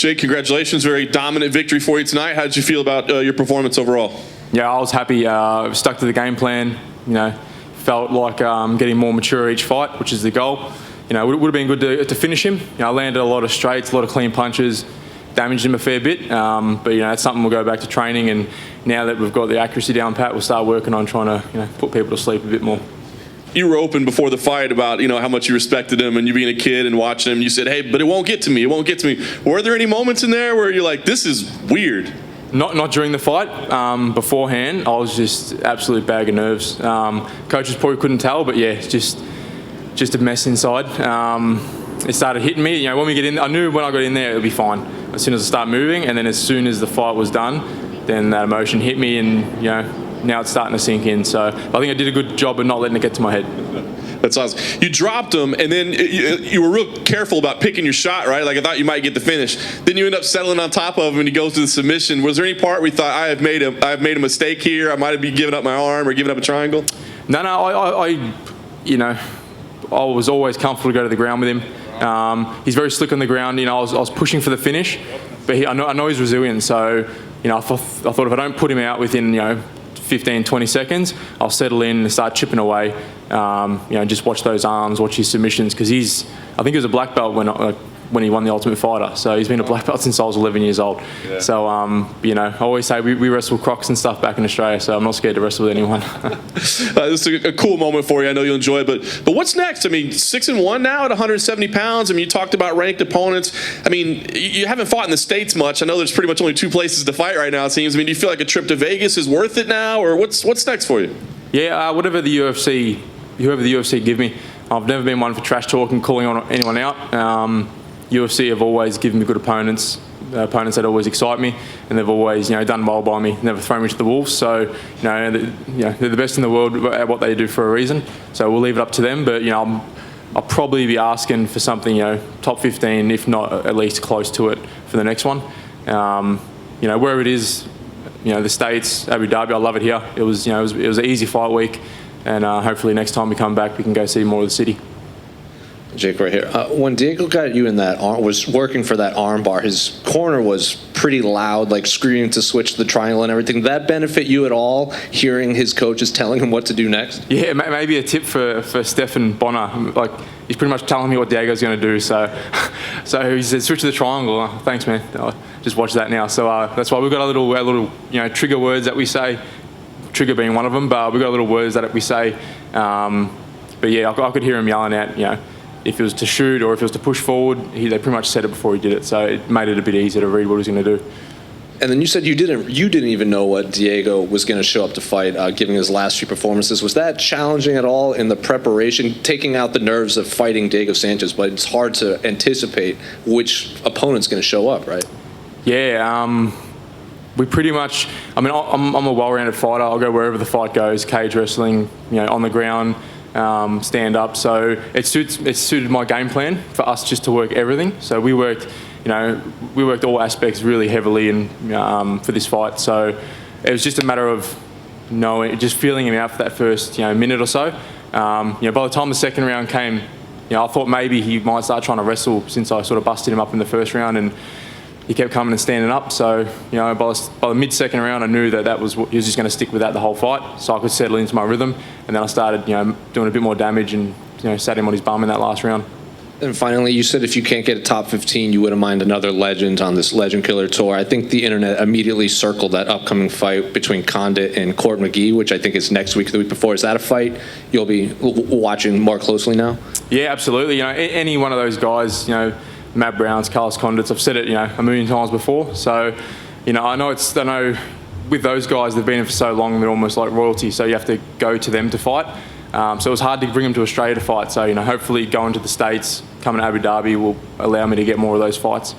Jake, congratulations. Very dominant victory for you tonight. How did you feel about your performance overall? Yeah, I was happy. Stuck to the game plan. Felt like getting more mature each fight, which is the goal. It would have been good to finish him. I landed a lot of straights, a lot of clean punches, damaged him a fair bit. But that's something we'll go back to training, and now that we've got the accuracy down pat, we'll start working on trying to put people to sleep a bit more. You were open before the fight about how much you respected him, and you being a kid and watching him. You said, "Hey, but it won't get to me. It won't get to me." Were there any moments in there where you're like, "This is weird"? Not during the fight. Beforehand, I was just absolute bag of nerves. Coaches probably couldn't tell, but yeah, just a mess inside. It started hitting me. When we get in, I knew when I got in there it would be fine. As soon as I start moving, and then as soon as the fight was done, then that emotion hit me, and now it's starting to sink in. So I think I did a good job of not letting it get to my head. That's awesome. You dropped him, and then you were real careful about picking your shot, right? Like, I thought you might get the finish. Then you end up settling on top of him, and he goes to the submission. Was there any part where you thought, I have made a mistake here? I might have been giving up my arm or giving up a triangle? No. I was always comfortable to go to the ground with him. He's very slick on the ground. I was pushing for the finish, but I know he's resilient. So I thought if I don't put him out within 15, 20 seconds, I'll settle in and start chipping away. Just watch those arms, watch his submissions, because I think he was a black belt when he won the Ultimate Fighter. So he's been a black belt since I was 11 years old. Yeah. So, I always say we wrestle Crocs and stuff back in Australia, so I'm not scared to wrestle with anyone. This is a cool moment for you. I know you'll enjoy it. But what's next? 6-1 now at 170 pounds. You talked about ranked opponents. You haven't fought in the States much. I know there's pretty much only 2 places to fight right now, it seems. Do you feel like a trip to Vegas is worth it now, or what's next for you? Yeah, whoever the UFC give me. I've never been one for trash talking, calling on anyone out. UFC have always given me good opponents that always excite me, and they've always done well by me, never thrown me to the wolves. So they're the best in the world at what they do for a reason. So we'll leave it up to them. But I'll probably be asking for something top 15, if not at least close to it for the next one. Wherever it is, the States, Abu Dhabi, I love it here. It was an easy fight week, and hopefully next time we come back we can go see more of the city. Jake, right here. When Diego got you in that was working for that arm bar, his corner was pretty loud, like screaming to switch to the triangle and everything. Did that benefit you at all, hearing his coaches telling him what to do next? Yeah, maybe a tip for Stefan Bonner. Like, he's pretty much telling me what Diego's going to do. So he said, switch to the triangle. Oh, thanks, man. I'll just watch that now. So that's why we've got our little trigger words that we say. Trigger being one of them, but we've got little words that we say. But yeah, I could hear him yelling out, if it was to shoot or if it was to push forward. They pretty much said it before he did it, so it made it a bit easier to read what he was going to do. And then you said you didn't even know what Diego was going to show up to fight, giving his last 3 performances. Was that challenging at all in the preparation, taking out the nerves of fighting Diego Sanchez? But it's hard to anticipate which opponent's going to show up, right? Yeah, we pretty much. I'm a well-rounded fighter. I'll go wherever the fight goes. Cage wrestling, on the ground. Stand up, so it suited my game plan for us just to work everything. So we worked all aspects really heavily and for this fight. So it was just a matter of just feeling him out for that first minute or so. By the time the second round came, I thought maybe he might start trying to wrestle, since I sort of busted him up in the first round, and he kept coming and standing up. So by the mid-second round, I knew that he was just going to stick with that the whole fight, so I could settle into my rhythm. And then I started doing a bit more damage and sat him on his bum in that last round. And finally, you said if you can't get a top 15, you wouldn't mind another legend on this Legend Killer tour. I think the internet immediately circled that upcoming fight between Condit and Court McGee, which I think is next week, the week before. Is that a fight you'll be watching more closely now? Yeah, absolutely. Any one of those guys, Matt Brown's, Carlos Condit's, I've said it, a million times before. So, I know with those guys, they've been in for so long, they're almost like royalty. So you have to go to them to fight. So it was hard to bring them to Australia to fight. So, hopefully going to the States, coming to Abu Dhabi will allow me to get more of those fights.